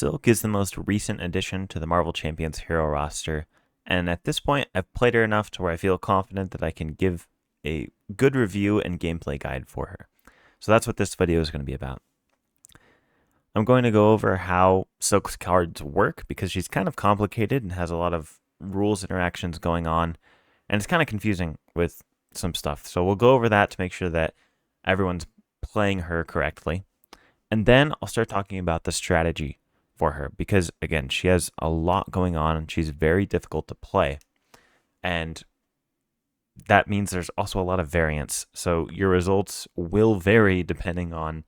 Silk is the most recent addition to the Marvel Champions hero roster, and at this point, I've played her enough to where I feel confident that I can give a good review and gameplay guide for her. So that's what this video is going to be about. I'm going to go over how Silk's cards work because she's kind of complicated and has a lot of rules interactions going on, and it's kind of confusing with some stuff. So we'll go over that to make sure that everyone's playing her correctly. And then I'll start talking about the strategy for her because, again, she has a lot going on and she's very difficult to play. And that means there's also a lot of variance. So your results will vary depending on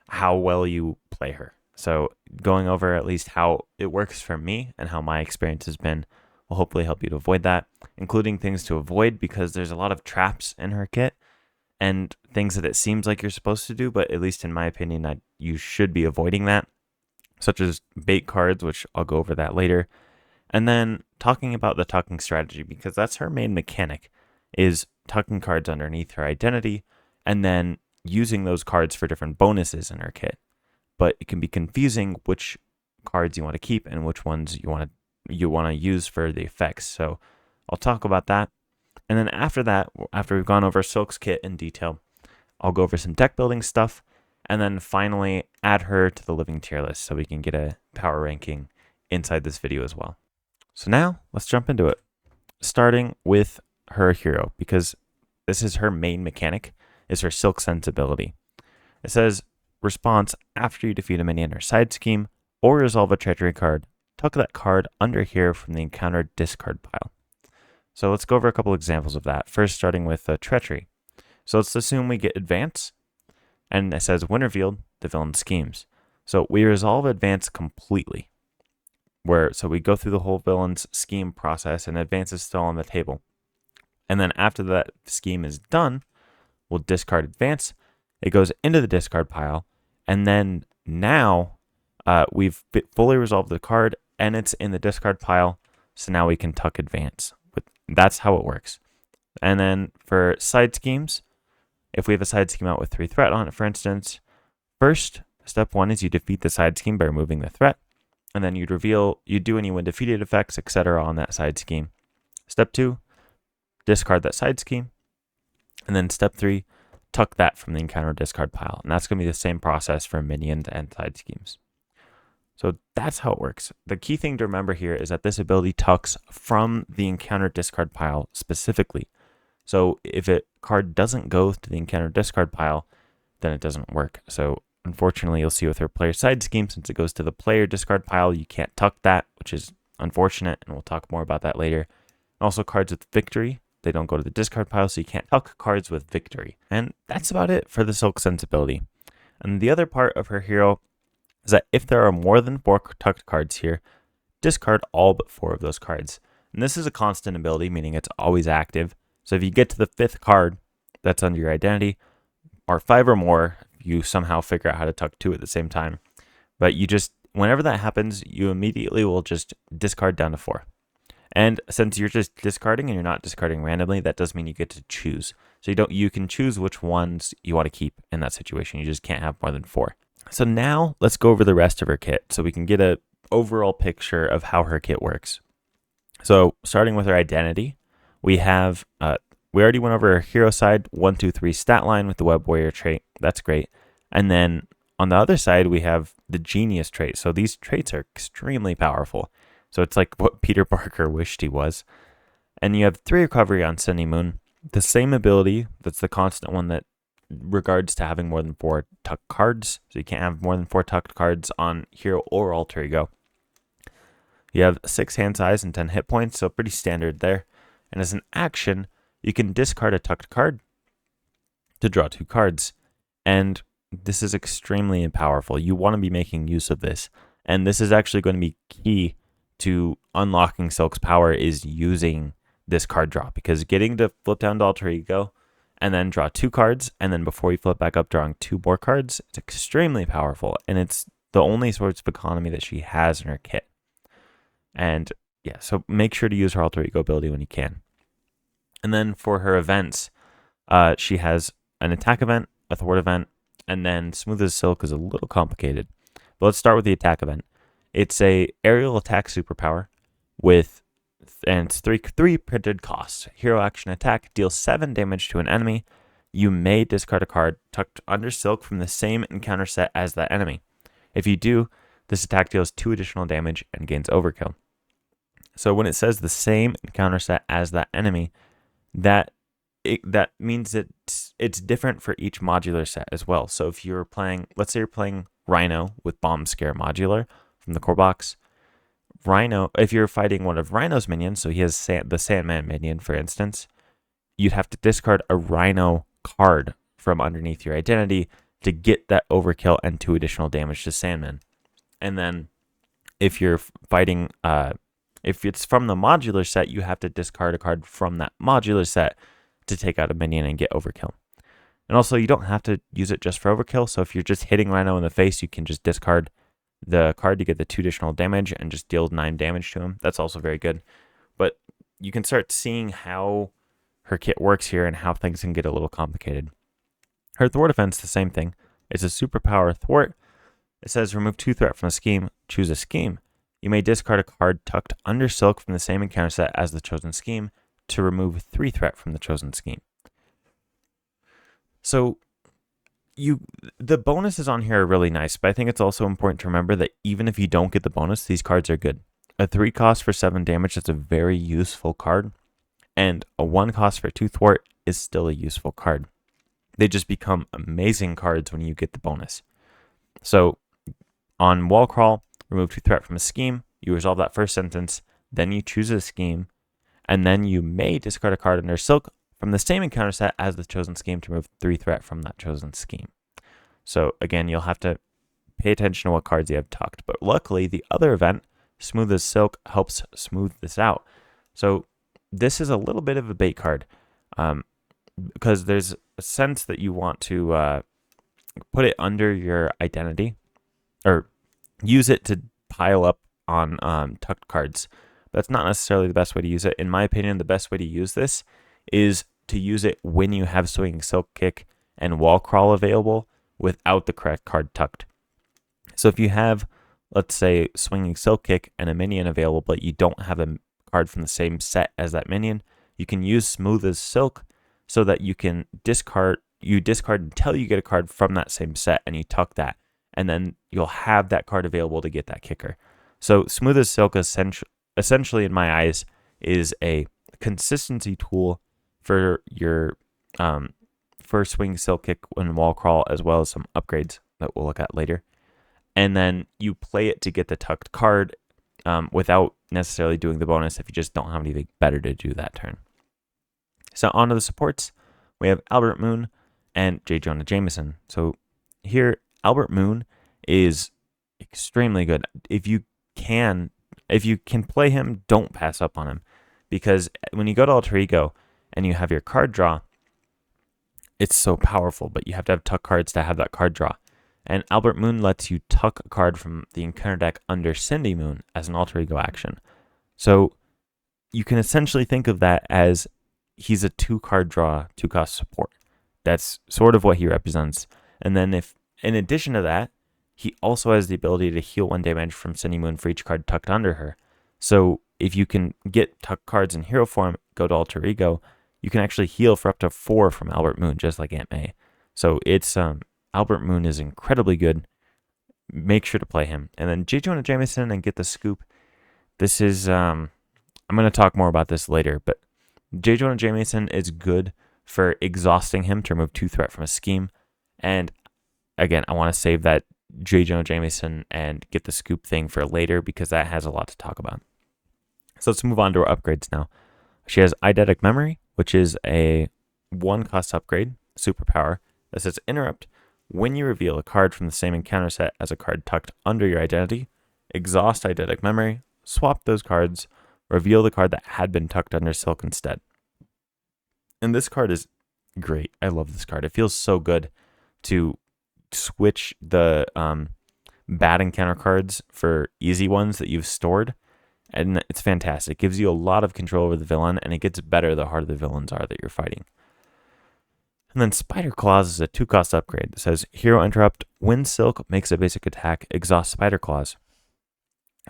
how well you play her. So going over at least how it works for me and how my experience has been will hopefully help you to avoid that, including things to avoid because there's a lot of traps in her kit and things that it seems like you're supposed to do, but at least in my opinion, you should be avoiding that, such as bait cards, which I'll go over that later. And then talking about the tucking strategy, because that's her main mechanic, is tucking cards underneath her identity and then using those cards for different bonuses in her kit. But it can be confusing which cards you want to keep and which ones you want to use for the effects. So I'll talk about that. And then after that, after we've gone over Silk's kit in detail, I'll go over some deck building stuff, and then finally add her to the living tier list so we can get a power ranking inside this video as well. So now let's jump into it, starting with her hero, because this is her main mechanic, is her Silk Sense ability. It says, response after you defeat a minion or side scheme, or resolve a treachery card, tuck that card under here from the encountered discard pile. So let's go over a couple examples of that. First, starting with treachery. So let's assume we get advance, and it says when revealed, the villain schemes. So we resolve advance completely. So we go through the whole villain's scheme process, and advance is still on the table. And then after that scheme is done, we'll discard advance. It goes into the discard pile, and then now we've fully resolved the card, and it's in the discard pile. So now we can tuck advance. That's how it works. And then for side schemes, if we have a side scheme out with 3 threat on it, for instance, first, step 1 is you defeat the side scheme by removing the threat. And then you do any when defeated effects, etc. on that side scheme. Step 2, discard that side scheme. And then step 3, tuck that from the encounter discard pile. And that's going to be the same process for minions and side schemes. So that's how it works. The key thing to remember here is that this ability tucks from the encounter discard pile specifically. So if a card doesn't go to the encounter discard pile, then it doesn't work. So unfortunately, you'll see with her player side scheme, since it goes to the player discard pile, you can't tuck that, which is unfortunate, and we'll talk more about that later. Also, cards with victory, they don't go to the discard pile, so you can't tuck cards with victory. And that's about it for the Silk Sense ability. And the other part of her hero is that if there are more than 4 tucked cards here, discard all but 4 of those cards. And this is a constant ability, meaning it's always active. So if you get to the 5th card that's under your identity, or 5 or more, you somehow figure out how to tuck 2 at the same time. But whenever that happens, you immediately will just discard down to 4. And since you're just discarding and you're not discarding randomly, that does mean you get to choose. So you can choose which ones you want to keep in that situation. You just can't have more than 4. So now let's go over the rest of her kit so we can get an overall picture of how her kit works. So starting with her identity, we already went over her hero side, 1, 2, 3 stat line with the Web Warrior trait. That's great. And then on the other side, we have the Genius trait. So these traits are extremely powerful. So it's like what Peter Parker wished he was. And you have 3 recovery on Sunny Moon. The same ability, that's the constant one that regards to having more than 4 tucked cards. So you can't have more than 4 tucked cards on hero or alter ego. You have 6 hand size and 10 hit points, so pretty standard there. And as an action, you can discard a tucked card to draw 2 cards. And this is extremely powerful. You want to be making use of this. And this is actually going to be key to unlocking Silk's power, is using this card draw, because getting to flip down to alter ego and then draw 2 cards, and then before you flip back up, drawing 2 more cards, it's extremely powerful, and it's the only sorts of economy that she has in her kit. And yeah, so make sure to use her alter ego ability when you can. And then for her events, she has an attack event, a thwart event, and then Smooth as Silk is a little complicated. But let's start with the attack event. It's a aerial attack superpower with, and it's three printed costs. Hero action attack deals 7 damage to an enemy. You may discard a card tucked under silk from the same encounter set as that enemy. If you do, this attack deals 2 additional damage and gains overkill. So when it says the same encounter set as that enemy, that means that it's different for each modular set as well. So if you're playing, let's say you're playing Rhino with Bomb Scare modular from the core box, Rhino, if you're fighting one of Rhino's minions, so he has the Sandman minion, for instance, you'd have to discard a Rhino card from underneath your identity to get that overkill and 2 additional damage to Sandman. And then if you're fighting, if it's from the modular set, you have to discard a card from that modular set to take out a minion and get overkill. And also, you don't have to use it just for overkill. So if you're just hitting Rhino in the face, you can just discard the card to get the 2 additional damage and just deal 9 damage to him. That's also very good. But you can start seeing how her kit works here and how things can get a little complicated. Her thwart defense, the same thing. It's a superpower thwart. It says remove 2 threat from a scheme, choose a scheme. You may discard a card tucked under silk from the same encounter set as the chosen scheme to remove 3 threat from the chosen scheme. So the bonuses on here are really nice, but I think it's also important to remember that even if you don't get the bonus, these cards are good. A 3 cost for 7 damage, that's a very useful card. And a 1 cost for 2 thwart is still a useful card. They just become amazing cards when you get the bonus. So on Wall Crawl, remove 2 threat from a scheme, you resolve that first sentence, then you choose a scheme, and then you may discard a card under silk from the same encounter set as the chosen scheme to remove 3 threat from that chosen scheme. So again, you'll have to pay attention to what cards you have tucked. But luckily, the other event, Smooth as Silk, helps smooth this out. So this is a little bit of a bait card because there's a sense that you want to put it under your identity or use it to pile up on tucked cards. That's not necessarily the best way to use it. In my opinion, the best way to use this is to use it when you have Swinging Silk Kick and Wall Crawl available without the correct card tucked. So if you have, let's say, Swinging Silk Kick and a minion available, but you don't have a card from the same set as that minion, you can use Smooth as Silk so that you can discard until you get a card from that same set and you tuck that. And then you'll have that card available to get that kicker. So Smooth as Silk essentially, in my eyes, is a consistency tool for your for Swing Silk Kick and Wall Crawl, as well as some upgrades that we'll look at later. And then you play it to get the tucked card without necessarily doing the bonus if you just don't have anything better to do that turn. So on to the supports. We have Albert Moon and J. Jonah Jameson. So here, Albert Moon is extremely good. If you can play him, don't pass up on him. Because when you go to Alter Ego and you have your card draw, it's so powerful, but you have to have tuck cards to have that card draw. And Albert Moon lets you tuck a card from the encounter deck under Cindy Moon as an Alter Ego action. So you can essentially think of that as he's a 2-card draw, 2-cost support. That's sort of what he represents. And then if, in addition to that, he also has the ability to heal 1 damage from Cindy Moon for each card tucked under her. So if you can get tuck cards in hero form, go to Alter Ego, you can actually heal for up to 4 from Albert Moon, just like Aunt May. So it's Albert Moon is incredibly good. Make sure to play him. And then J. Jonah Jameson and get the scoop. This is I'm going to talk more about this later, but J. Jonah Jameson is good for exhausting him to remove 2 threat from a scheme. And again, I want to save that J. Jonah Jameson and get the scoop thing for later because that has a lot to talk about. So let's move on to our upgrades now. She has Eidetic Memory, which is a 1-cost upgrade, superpower, that says interrupt. When you reveal a card from the same encounter set as a card tucked under your identity, exhaust Eidetic Memory, swap those cards, reveal the card that had been tucked under silk instead. And this card is great. I love this card. It feels so good to switch the bad encounter cards for easy ones that you've stored. And it's fantastic. It gives you a lot of control over the villain, and it gets better the harder the villains are that you're fighting. And then Spider Claws is a 2-cost upgrade that says Hero Interrupt. When Silk makes a basic attack, exhaust Spider Claws.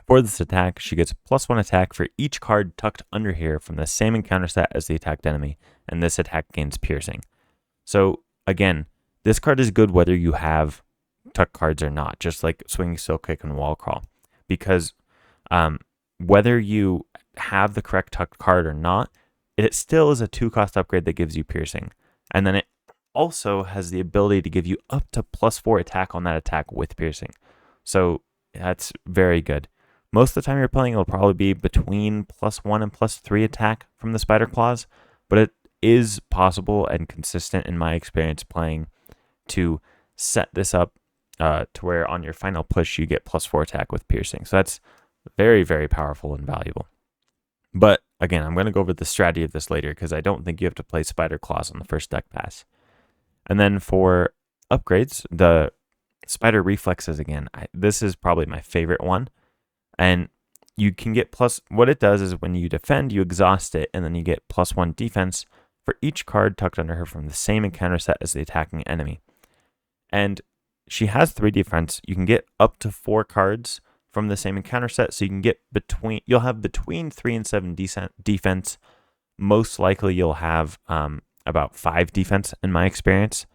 For this attack, she gets +1 attack for each card tucked under here from the same encounter set as the attacked enemy, and this attack gains piercing. So again, this card is good whether you have tuck cards or not, just like Swinging Silk Kick and Wall Crawl, because whether you have the correct tuck card or not, it still is a 2-cost upgrade that gives you piercing. And then it also has the ability to give you up to +4 attack on that attack with piercing. So that's very good. Most of the time you're playing, it'll probably be between +1 and +3 attack from the Spider Claws, but it is possible and consistent in my experience playing to set this up to where on your final push you get +4 attack with piercing. So that's very, very powerful and valuable. But again, I'm going to go over the strategy of this later because I don't think you have to play Spider Claws on the first deck pass. And then for upgrades, the Spider Reflexes again, this is probably my favorite one. And you can get what it does is when you defend, you exhaust it, and then you get +1 defense for each card tucked under her from the same encounter set as the attacking enemy. And she has 3 defense. You can get up to 4 cards from the same encounter set, so you can get you'll have between 3 and 7 defense. Most likely you'll have about 5 defense in my experience.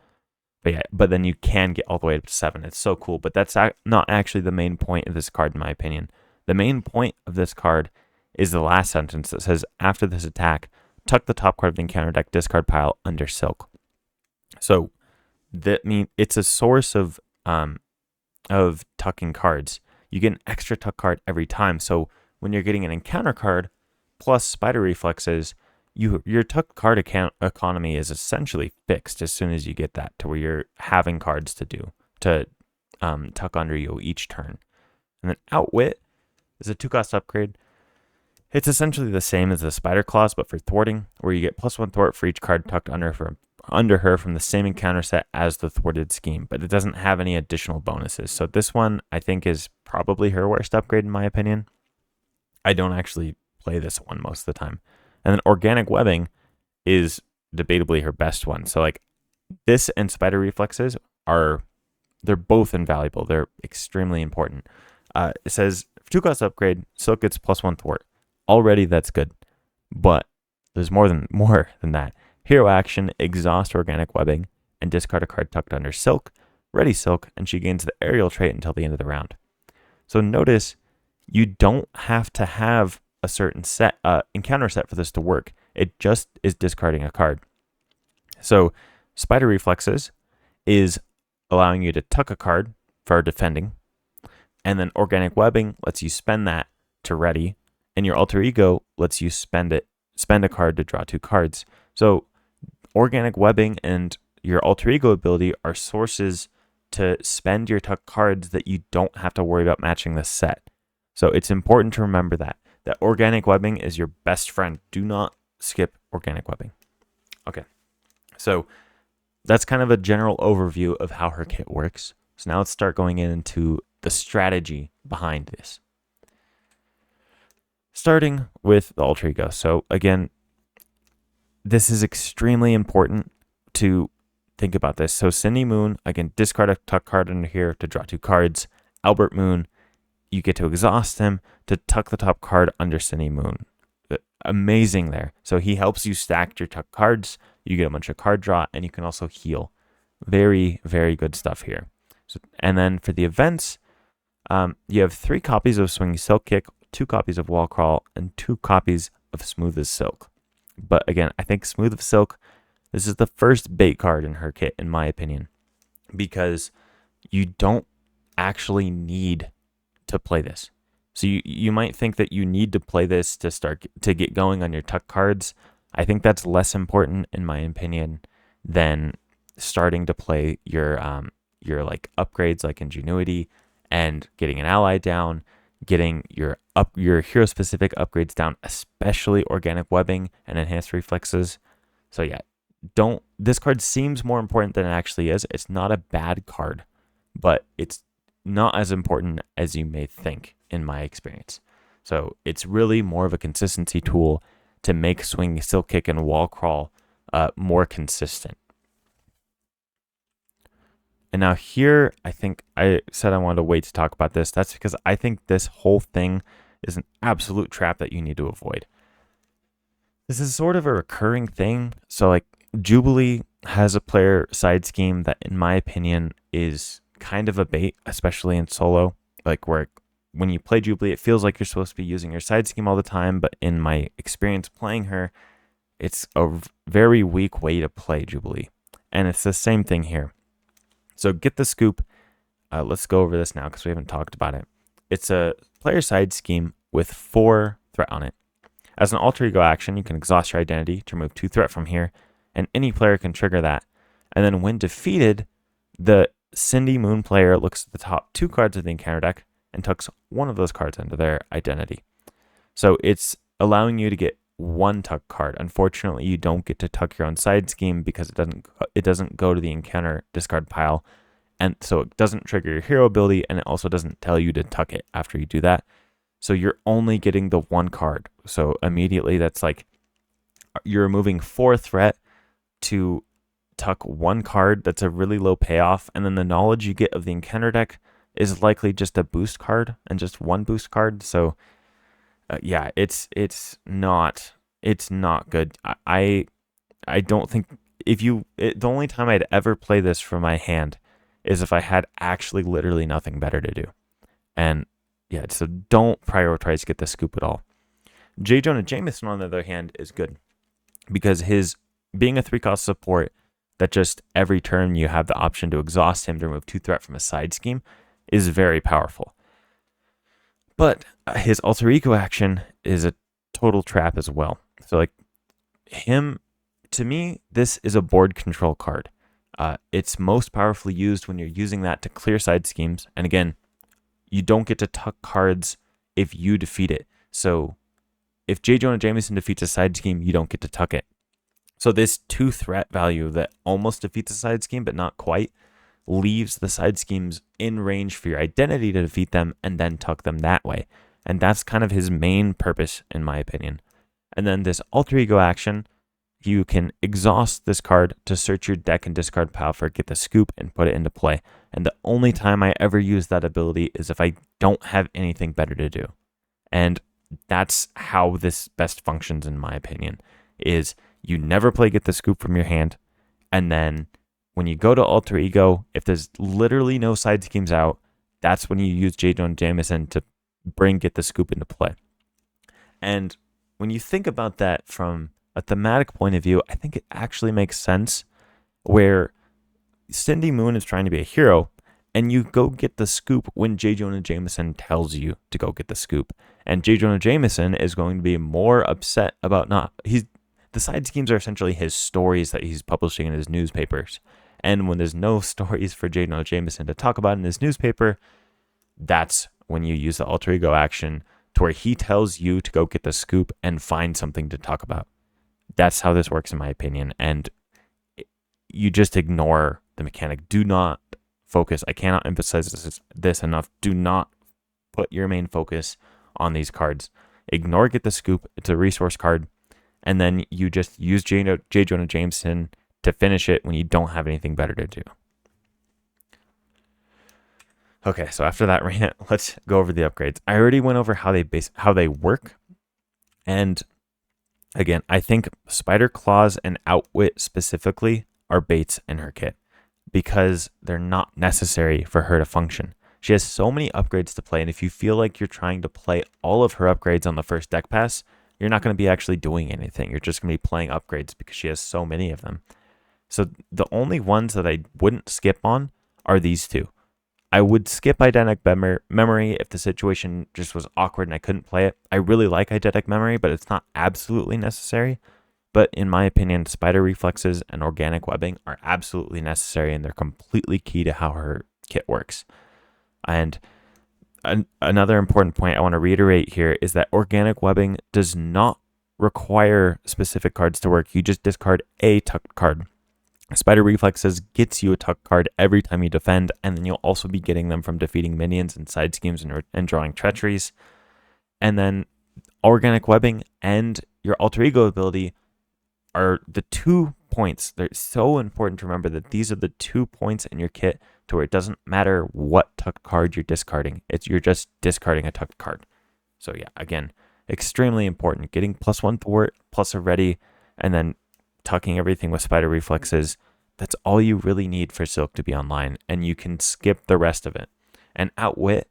But then you can get all the way up to 7. It's so cool, but that's not actually the main point of this card in my opinion. The main point of this card is the last sentence that says, after this attack, tuck the top card of the encounter deck discard pile under Silk. So that means it's a source of tucking cards. You get an extra tuck card every time. So when you're getting an encounter card plus Spider Reflexes, your tuck card economy is essentially fixed as soon as you get that to where you're having cards to tuck under you each turn. And then Outwit is a 2-cost upgrade. It's essentially the same as the Spider Claws, but for thwarting, where you get +1 thwart for each card tucked under her from the same encounter set as the thwarted scheme, but it doesn't have any additional bonuses. So this one, I think, is probably her worst upgrade in my opinion. I don't actually play this one most of the time. And then Organic Webbing is debatably her best one. So like this and Spider Reflexes they're both invaluable. They're extremely important. It says 2-cost upgrade, Silk gets +1 thwart. Already that's good, but there's more than that. Hero action, exhaust Organic Webbing, and discard a card tucked under Silk, ready Silk, and she gains the aerial trait until the end of the round. So notice you don't have to have a certain encounter set for this to work. It just is discarding a card. So Spider Reflexes is allowing you to tuck a card for defending, and then Organic Webbing lets you spend that to ready, and your Alter Ego lets you spend a card to draw 2 cards. So Organic Webbing and your Alter Ego ability are sources to spend your tuck cards that you don't have to worry about matching the set. So it's important to remember that Organic Webbing is your best friend. Do not skip Organic Webbing. Okay, so that's kind of a general overview of how her kit works. So now let's start going into the strategy behind this. Starting with the Alter Ego. So again, this is extremely important to think about this. So Cindy Moon, again, discard a tuck card under here to draw 2 cards. Albert Moon, you get to exhaust him to tuck the top card under Cindy Moon. Amazing there. So he helps you stack your tuck cards. You get a bunch of card draw, and you can also heal. Very, very good stuff here. So, and then for the events, you have 3 copies of Swinging Silk Kick, 2 copies of Wall Crawl, and 2 copies of Smooth as Silk. But again, I think Smooth as Silk, this is the first bait card in her kit, in my opinion, because you don't actually need to play this. So you might think that you need to play this to get going on your tuck cards. I think that's less important, in my opinion, than starting to play your like upgrades like Ingenuity and getting an ally down, getting your hero specific upgrades down, especially Organic Webbing and Enhanced Reflexes. So yeah, this card seems more important than it actually is. It's not a bad card, but it's not as important as you may think, in my experience. So it's really more of a consistency tool to make Swing Silk Kick and Wall Crawl more consistent. And now here, I think I said I wanted to wait to talk about this. That's because I think this whole thing is an absolute trap that you need to avoid. This is sort of a recurring thing. So like Jubilee has a player side scheme that in my opinion is kind of a bait, especially in solo. Like where when you play Jubilee, it feels like you're supposed to be using your side scheme all the time. But in my experience playing her, it's a very weak way to play Jubilee. And it's the same thing here. So get the scoop. Let's go over this now because we haven't talked about it. It's a player side scheme with 4 threat on it. As an alter ego action, you can exhaust your identity to remove 2 threat from here, and any player can trigger that. And then when defeated, the Cindy Moon player looks at the top 2 cards of the encounter deck and tucks one of those cards into their identity. So it's allowing you to get 1 tuck card. Unfortunately, you don't get to tuck your own side scheme because it doesn't go to the encounter discard pile, and so it doesn't trigger your hero ability, and it also doesn't tell you to tuck it after you do that. So you're only getting the 1 card. So immediately that's like you're removing 4 threat to tuck 1 card. That's a really low payoff, and then the knowledge you get of the encounter deck is likely just a boost card and just 1 boost card. So yeah, it's not good. I don't think the only time I'd ever play this from my hand is if I had actually literally nothing better to do. And yeah, so don't prioritize get the scoop at all. J. Jonah Jameson, on the other hand, is good because his being a 3-cost support that just every turn you have the option to exhaust him to remove 2 threat from a side scheme is very powerful. But his alter ego action is a total trap as well. So like him, to me, this is a board control card. It's most powerfully used when you're using that to clear side schemes. And again, you don't get to tuck cards if you defeat it. So if J. Jonah Jameson defeats a side scheme, you don't get to tuck it. So this 2 threat value that almost defeats a side scheme, but not quite, leaves the side schemes in range for your identity to defeat them and then tuck them that way. And that's kind of his main purpose, in my opinion. And then this alter ego action, you can exhaust this card to search your deck and discard pile for get the scoop and put it into play. And the only time I ever use that ability is if I don't have anything better to do. And that's how this best functions, in my opinion, is you never play get the scoop from your hand, and then when you go to alter ego, if there's literally no side schemes out, that's when you use J. Jonah Jameson to bring get the scoop into play. And when you think about that from a thematic point of view, I think it actually makes sense where Cindy Moon is trying to be a hero, and you go get the scoop when J. Jonah Jameson tells you to go get the scoop. And J. Jonah Jameson is going to be more upset about the side schemes are essentially his stories that he's publishing in his newspapers. And when there's no stories for J. Jonah Jameson to talk about in his newspaper, that's when you use the alter ego action to where he tells you to go get the scoop and find something to talk about. That's how this works, in my opinion. And you just ignore the mechanic. Do not focus. I cannot emphasize this enough. Do not put your main focus on these cards. Ignore get the scoop. It's a resource card. And then you just use J. Jonah Jameson to finish it when you don't have anything better to do. Okay, so after that rant, let's go over the upgrades. I already went over how they work. And again, I think Spider Claws and Outwit specifically are baits in her kit because they're not necessary for her to function. She has so many upgrades to play, and if you feel like you're trying to play all of her upgrades on the first deck pass, you're not going to be actually doing anything. You're just going to be playing upgrades because she has so many of them. So the only ones that I wouldn't skip on are these 2. I would skip Eidetic Memory if the situation just was awkward and I couldn't play it. I really like Eidetic Memory, but it's not absolutely necessary. But in my opinion, Spider Reflexes and Organic Webbing are absolutely necessary, and they're completely key to how her kit works. And another important point I want to reiterate here is that Organic Webbing does not require specific cards to work. You just discard a tuck card. Spider Reflexes gets you a tuck card every time you defend, and then you'll also be getting them from defeating minions and side schemes and drawing treacheries. And then Organic Webbing and your Alter Ego ability are the 2 points. They're so important to remember that these are the 2 points in your kit to where it doesn't matter what tucked card you're discarding. You're just discarding a tucked card. So yeah, again, extremely important. Getting +1 thwart, plus a ready, and then tucking everything with spider reflexes. That's all you really need for Silk to be online, and you can skip the rest of it. And Outwit,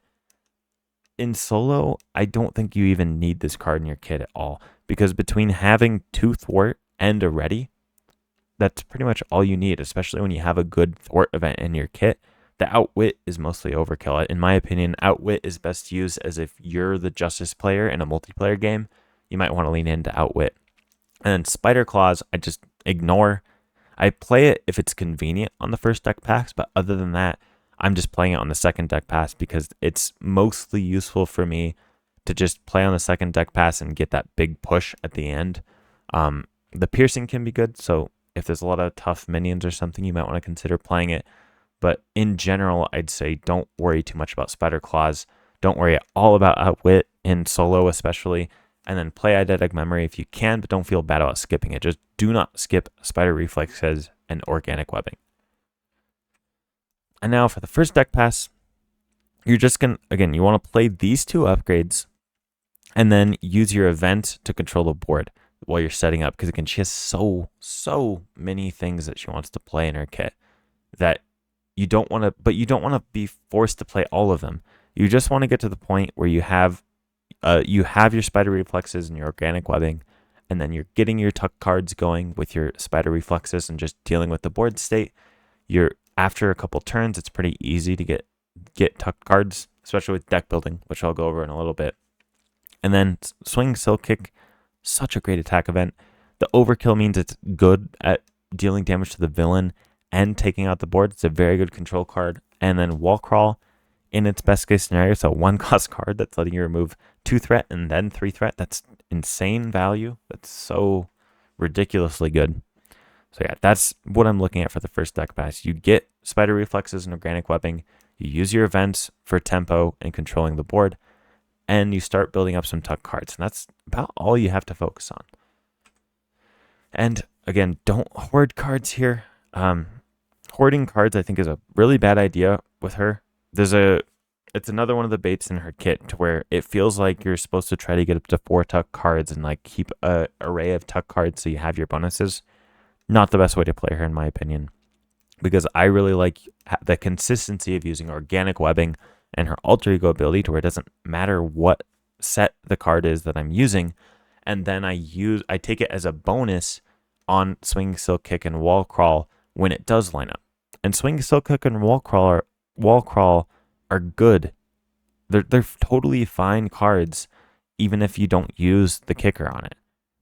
in solo, I don't think you even need this card in your kit at all, because between having 2 thwart and a ready, that's pretty much all you need, especially when you have a good thwart event in your kit. The Outwit is mostly overkill. In my opinion, Outwit is best used as if you're the Justice player in a multiplayer game. You might want to lean into Outwit. And then Spider Claws, I just ignore. I play it if it's convenient on the first deck pass, but other than that, I'm just playing it on the second deck pass because it's mostly useful for me to just play on the second deck pass and get that big push at the end. The piercing can be good, so if there's a lot of tough minions or something, you might want to consider playing it. But in general, I'd say don't worry too much about Spider Claws. Don't worry at all about Outwit in solo especially. And then play Eidetic Memory if you can, but don't feel bad about skipping it. Just do not skip Spider Reflexes and Organic Webbing. And now for the first deck pass, you're just going to, again, you want to play these 2 upgrades and then use your event to control the board while you're setting up. Because again, she has so many things that she wants to play in her kit that you don't want to, but you don't want to be forced to play all of them. You just want to get to the point where you have your Spider Reflexes and your Organic Webbing, and then you're getting your tuck cards going with your Spider Reflexes and just dealing with the board state. After a couple turns, it's pretty easy to get tuck cards, especially with deck building, which I'll go over in a little bit. And then Swing Silk Kick, such a great attack event. The overkill means it's good at dealing damage to the villain and taking out the board. It's a very good control card. And then Wall Crawl, in its best case scenario, so 1-cost card that's letting you remove 2 threat and then 3 threat. That's insane value. That's so ridiculously good. So yeah, that's what I'm looking at for the first deck pass. You get Spider Reflexes and Organic Webbing. You use your events for tempo and controlling the board. And you start building up some tuck cards. And that's about all you have to focus on. And again, don't hoard cards here. Hoarding cards, I think, is a really bad idea with her. It's another one of the baits in her kit to where it feels like you're supposed to try to get up to 4 tuck cards and like keep an array of tuck cards so you have your bonuses. Not the best way to play her, in my opinion, because I really like the consistency of using Organic Webbing and her Alter Ego ability to where it doesn't matter what set the card is that I'm using, and then I take it as a bonus on Swing Silk Kick and Wall Crawl when it does line up. And Swing Silk Kick and Wall Crawl are good. They're totally fine cards, even if you don't use the kicker on it.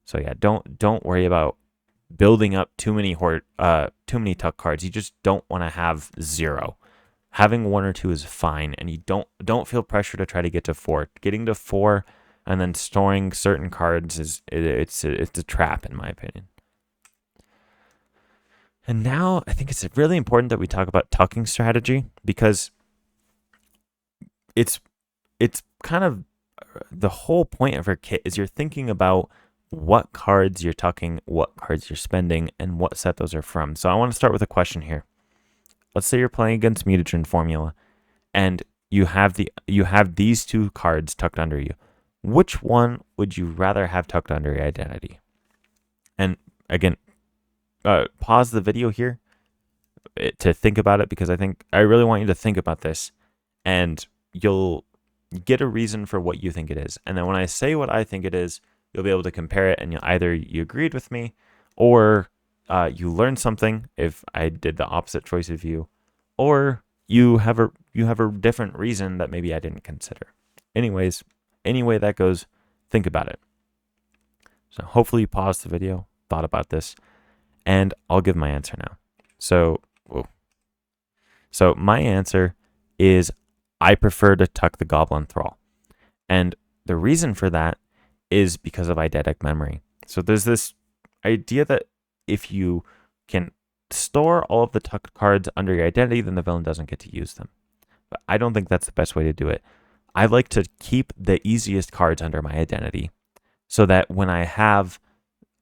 So yeah, don't worry about building up too many tuck cards. You just don't want to have 0. Having 1 or 2 is fine, and you don't feel pressure to try to get to 4. Getting to 4 and then storing certain cards it's a trap, in my opinion. And now I think it's really important that we talk about tucking strategy, because it's kind of the whole point of her kit is you're thinking about what cards you're tucking, what cards you're spending, and what set those are from. So I want to start with a question here. Let's say you're playing against Mutagen Formula, and you have these 2 cards tucked under you. Which one would you rather have tucked under your identity? And again, pause the video here to think about it, because I really want you to think about this, and you'll get a reason for what you think it is. And then when I say what I think it is, you'll be able to compare it, and either you agreed with me, or you learned something if I did the opposite choice of you, or you have a different reason that maybe I didn't consider. Anyways, any way that goes, think about it. So hopefully you paused the video, thought about this, and I'll give my answer now. So my answer is I prefer to tuck the Goblin Thrall. And the reason for that is because of eidetic memory. So there's this idea that if you can store all of the tucked cards under your identity, then the villain doesn't get to use them. But I don't think that's the best way to do it. I like to keep the easiest cards under my identity so that when I have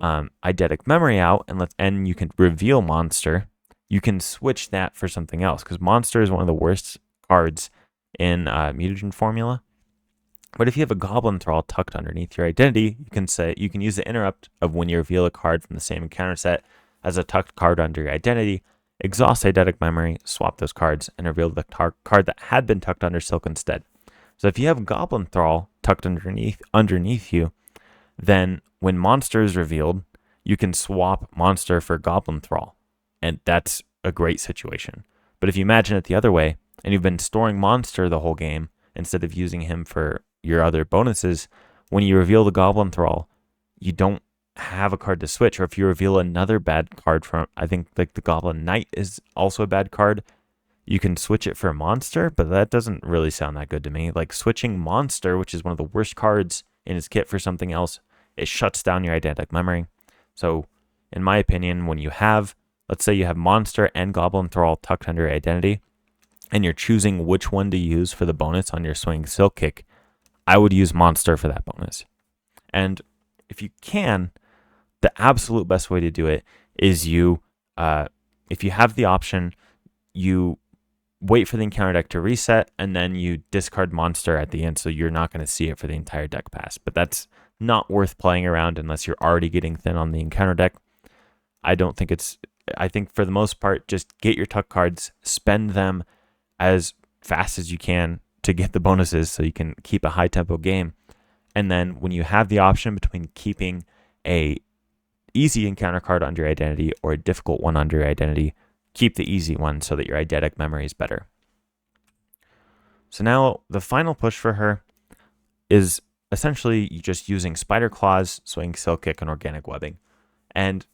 eidetic memory out and you can reveal monster, you can switch that for something else, because Monster is one of the worst cards in Mutagen Formula. But if you have a Goblin Thrall tucked underneath your identity, you can use the interrupt of when you reveal a card from the same encounter set as a tucked card under your identity, exhaust eidetic memory, swap those cards, and reveal the card that had been tucked under Silk instead. So if you have Goblin Thrall tucked underneath you, then when Monster is revealed, you can swap Monster for Goblin Thrall, and that's a great situation. But if you imagine it the other way, and you've been storing Monster the whole game instead of using him for your other bonuses, when you reveal the Goblin Thrall, you don't have a card to switch. Or if you reveal another bad card from, I think like the Goblin Knight is also a bad card, you can switch it for a Monster, but that doesn't really sound that good to me. Like switching Monster, which is one of the worst cards in his kit, for something else, it shuts down your eidetic memory. So in my opinion, when you have, let's say you have Monster and Goblin Thrall tucked under your identity, and you're choosing which one to use for the bonus on your Swing Silk kick, I would use Monster for that bonus. And if you can, the absolute best way to do it is if you have the option, you wait for the encounter deck to reset, and then you discard Monster at the end, so you're not going to see it for the entire deck pass. But that's not worth playing around unless you're already getting thin on the encounter deck. I think for the most part, just get your tuck cards, spend them as fast as you can to get the bonuses so you can keep a high tempo game. And then when you have the option between keeping a easy encounter card under your identity or a difficult one under your identity, keep the easy one so that your eidetic memory is better. So now the final push for her is essentially just using Spider Claws, Swing Silk Kick, and Organic Webbing. And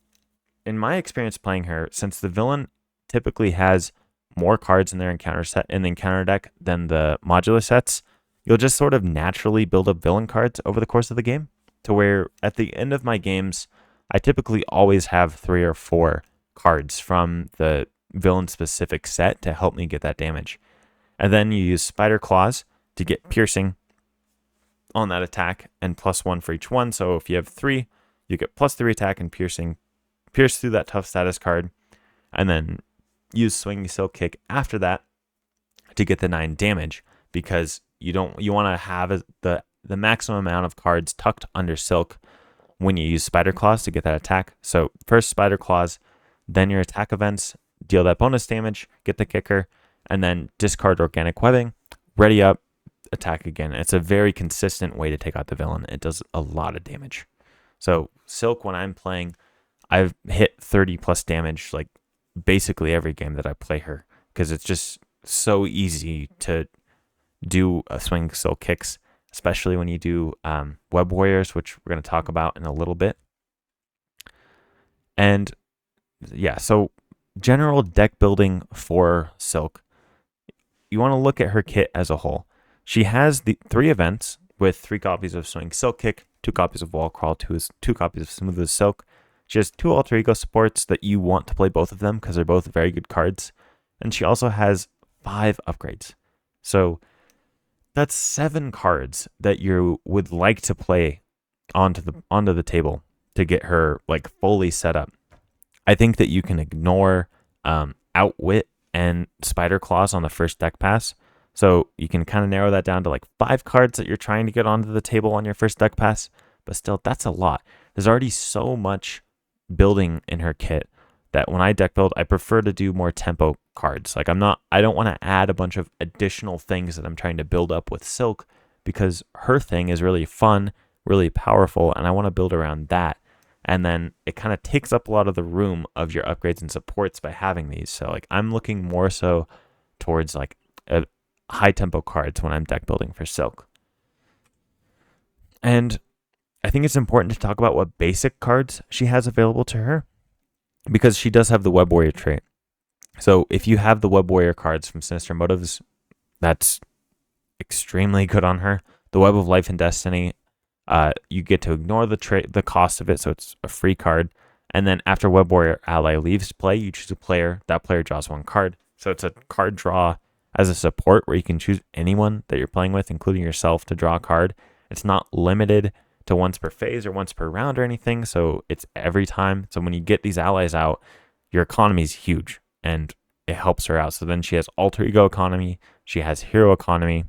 in my experience playing her, since the villain typically has more cards in their encounter deck than the modular sets, you'll just sort of naturally build up villain cards over the course of the game, to where at the end of my games, I typically always have 3 or 4 cards from the villain specific set to help me get that damage. And then you use Spider Claws to get piercing on that attack and +1 for each one. So if you have 3, you get +3 attack and piercing, pierce through that tough status card, and then use Swing Silk Kick after that to get the 9 damage, because you want to have the maximum amount of cards tucked under Silk when you use Spider Claws to get that attack. So first Spider Claws, then your attack events, deal that bonus damage, get the kicker, and then discard Organic Webbing, ready up, attack again. It's a very consistent way to take out the villain. It does a lot of damage. So Silk, when I'm playing, I've hit 30 plus damage like basically every game that I play her, because it's just so easy to do Swing Silk Kicks, especially when you do Web Warriors, which we're going to talk about in a little bit. And yeah, so general deck building for Silk, you want to look at her kit as a whole. She has the 3 events with 3 copies of Swing Silk Kick, 2 copies of Wall Crawl, 2 copies of Smooth as Silk. She has 2 alter ego supports that you want to play both of them because they're both very good cards. And she also has 5 upgrades. So that's 7 cards that you would like to play onto the table to get her like fully set up. I think that you can ignore Outwit and Spider Claws on the first deck pass. So you can kind of narrow that down to like 5 cards that you're trying to get onto the table on your first deck pass. But still, that's a lot. There's already so much building in her kit that when I deck build, I prefer to do more tempo cards. Like I don't want to add a bunch of additional things that I'm trying to build up with Silk, because her thing is really fun, really powerful, and I want to build around that. And then it kind of takes up a lot of the room of your upgrades and supports by having these. So like I'm looking more so towards like a high tempo cards when I'm deck building for Silk. And I think it's important to talk about what basic cards she has available to her, because she does have the Web Warrior trait. So if you have the Web Warrior cards from Sinister Motives, that's extremely good on her. The Web of Life and Destiny, you get to ignore the cost of it, so it's a free card. And then after Web Warrior ally leaves play, you choose a player. That player draws 1 card. So it's a card draw as a support where you can choose anyone that you're playing with, including yourself, to draw a card. It's not limited to once per phase or once per round or anything, so it's every time. So when you get these allies out, your economy is huge, and it helps her out. So then she has alter ego economy, she has hero economy,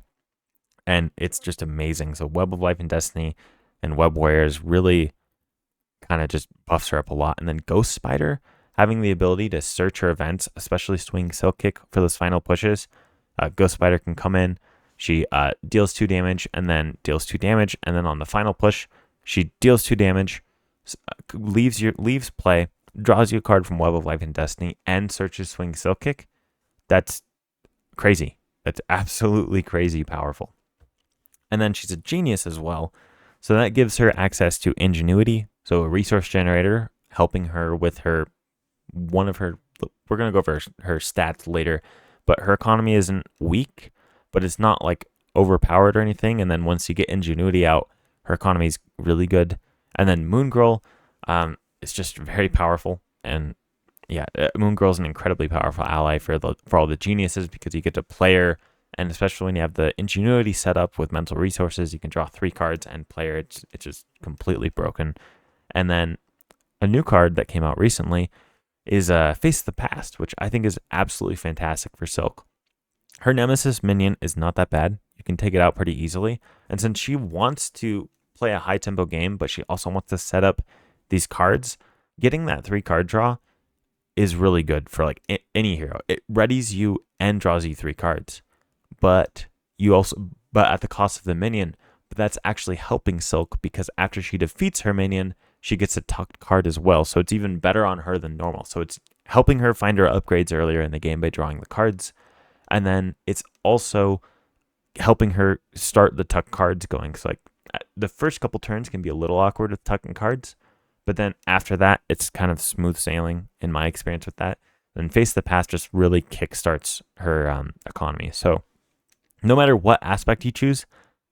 and it's just amazing. So Web of Life and Destiny and Web Warriors really kind of just buffs her up a lot. And then Ghost Spider, having the ability to search her events, especially Swing Silk Kick for those final pushes. Ghost Spider can come in, she deals 2 damage, and then deals 2 damage, and then on the final push, she deals 2 damage, leaves play, draws you a card from Web of Life and Destiny, and searches Swing Silk Kick. That's crazy. That's absolutely crazy powerful. And then she's a genius as well. So that gives her access to Ingenuity, so a resource generator, helping her with we're going to go over her stats later, but her economy isn't weak, but it's not like overpowered or anything. And then once you get Ingenuity out, her economy is really good. And then Moon Girl, is just very powerful. And yeah, Moon Girl is an incredibly powerful ally for all the geniuses, because you get to play her. And especially when you have the Ingenuity set up with mental resources, you can draw 3 cards and play her. It's just completely broken. And then a new card that came out recently is Face the Past, which I think is absolutely fantastic for Silk. Her Nemesis minion is not that bad. You can take it out pretty easily. And since she wants to play a high tempo game, but she also wants to set up these cards, getting that 3 card draw is really good for like any hero. It readies you and draws you 3 cards. But at the cost of the minion. But that's actually helping Silk, because after she defeats her minion, she gets a tucked card as well. So it's even better on her than normal. So it's helping her find her upgrades earlier in the game by drawing the cards. And then it's also helping her start the tuck cards going. So like the first couple turns can be a little awkward with tucking cards, but then after that, it's kind of smooth sailing in my experience with that. Then Face the Past just really kickstarts her economy. So no matter what aspect you choose,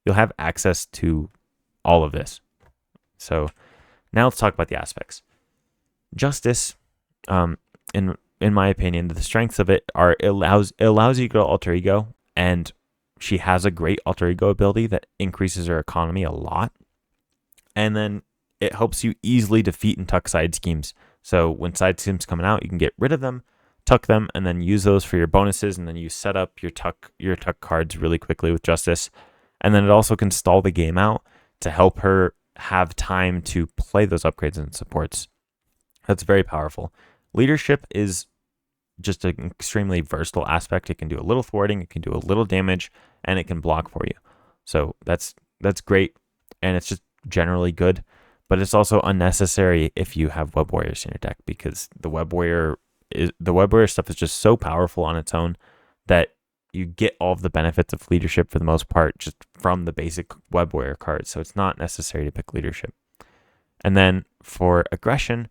you'll have access to all of this. So now let's talk about the aspects. Justice, in my opinion, the strengths of it are it allows you to go alter ego, and she has a great alter ego ability that increases her economy a lot. And then it helps you easily defeat and tuck side schemes. So when side schemes coming out, you can get rid of them, tuck them, and then use those for your bonuses, and then you set up your tuck cards really quickly with Justice. And then it also can stall the game out to help her have time to play those upgrades and supports. That's very powerful. Leadership is just an extremely versatile aspect. It can do a little thwarting, it can do a little damage, and it can block for you. So that's great, and it's just generally good. But it's also unnecessary if you have Web Warriors in your deck, because the Web Warrior stuff is just so powerful on its own that you get all of the benefits of leadership for the most part just from the basic Web Warrior cards. So it's not necessary to pick leadership. And then for aggression,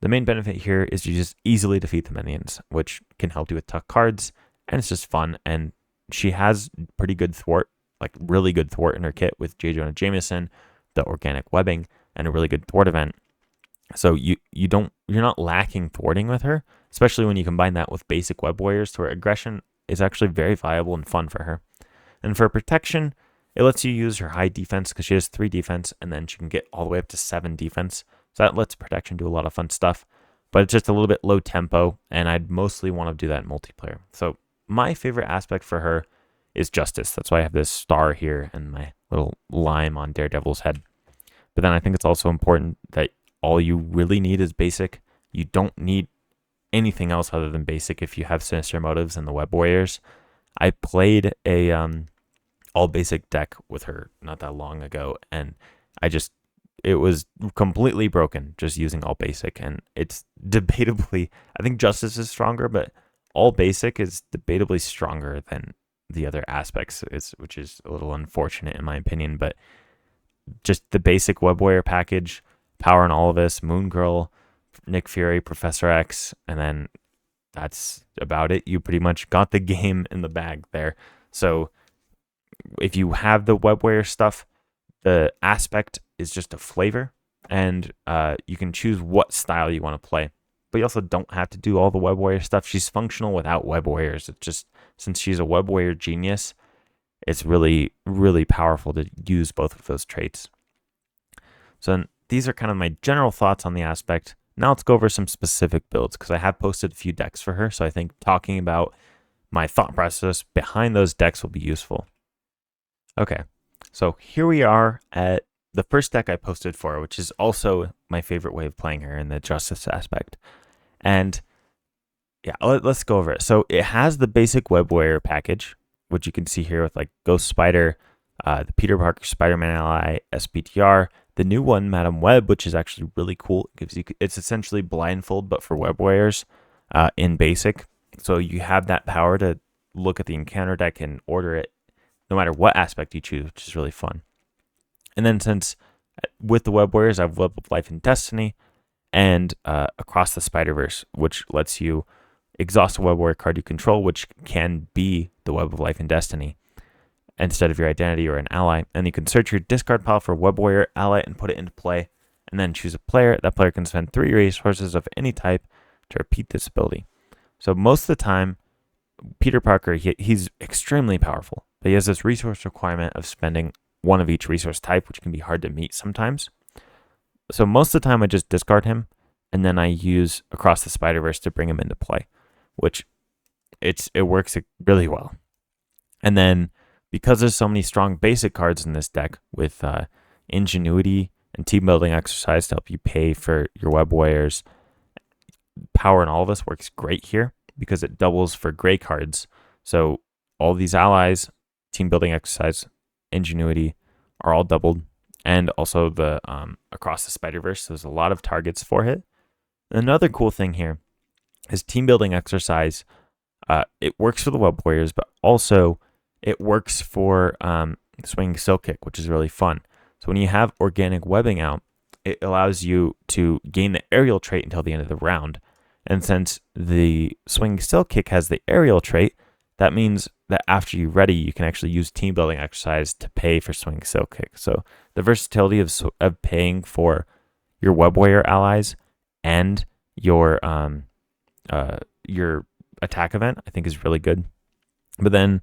the main benefit here is you just easily defeat the minions, which can help you with tuck cards, and it's just fun. And she has pretty good thwart, like really good thwart in her kit with J. Jonah Jameson, the organic webbing, and a really good thwart event. So you're not lacking thwarting with her, especially when you combine that with basic Web Warriors, to where aggression is actually very viable and fun for her. And for protection, it lets you use her high defense, because she has 3 defense, and then she can get all the way up to 7 defense. So that lets protection do a lot of fun stuff, but it's just a little bit low tempo, and I'd mostly want to do that in multiplayer. So my favorite aspect for her is Justice. That's why I have this star here and my little lime on Daredevil's head. But then I think it's also important that all you really need is basic. You don't need anything else other than basic if you have Sinister Motives and the Web Warriors. I played a all basic deck with her not that long ago, and it was completely broken just using all basic. And it's debatably, I think Justice is stronger, but all basic is debatably stronger than the other aspects, which is a little unfortunate in my opinion. But just the basic Web Warrior package, Power and all of us, Moon Girl, Nick Fury, Professor X, and then that's about it. You pretty much got the game in the bag there. So if you have the Web Warrior stuff, the aspect is just a flavor, and you can choose what style you want to play. But you also don't have to do all the Web Warrior stuff. She's functional without Web Warriors. It's just, since she's a Web Warrior genius, it's really, really powerful to use both of those traits. So these are kind of my general thoughts on the aspect, Now let's go over some specific builds because I have posted a few decks for her. So I think talking about my thought process behind those decks will be useful. Okay, so here we are at the first deck I posted for her, which is also my favorite way of playing her in the justice aspect. And yeah, let's go over it. So it has the basic Web Warrior package, which you can see here with like Ghost Spider, the Peter Parker Spider-Man ally, SPTR, the new one, Madam Web, which is actually really cool. It's essentially Blindfold, but for Web Warriors in basic. So you have that power to look at the encounter deck and order it no matter what aspect you choose, which is really fun. And then since with the Web Warriors, I have Web of Life and Destiny and Across the Spider-Verse, which lets you exhaust a Web Warrior card you control, which can be the Web of Life and Destiny instead of your identity or an ally. And you can search your discard pile for Web Warrior ally and put it into play, and then choose a player. That player can spend 3 resources of any type to repeat this ability. So most of the time, Peter Parker, he's extremely powerful, but he has this resource requirement of spending one of each resource type, which can be hard to meet sometimes. So most of the time, I just discard him, and then I use Across the Spider-Verse to bring him into play, which it works really well. And then because there's so many strong basic cards in this deck with Ingenuity and Team Building Exercise to help you pay for your Web Warriors, Power in All of Us works great here because it doubles for gray cards. So all these allies, Team Building Exercise, Ingenuity are all doubled. And also the Across the Spider-Verse, so there's a lot of targets for it. Another cool thing here is Team Building Exercise. It works for the Web Warriors, but also it works for Swinging Silk Kick, which is really fun. So when you have Organic Webbing out, it allows you to gain the aerial trait until the end of the round. And since the Swinging Silk Kick has the aerial trait, that means that after you're ready, you can actually use Team Building Exercise to pay for Swinging Silk Kick. So the versatility of paying for your Web Warrior allies and your attack event, I think is really good. But then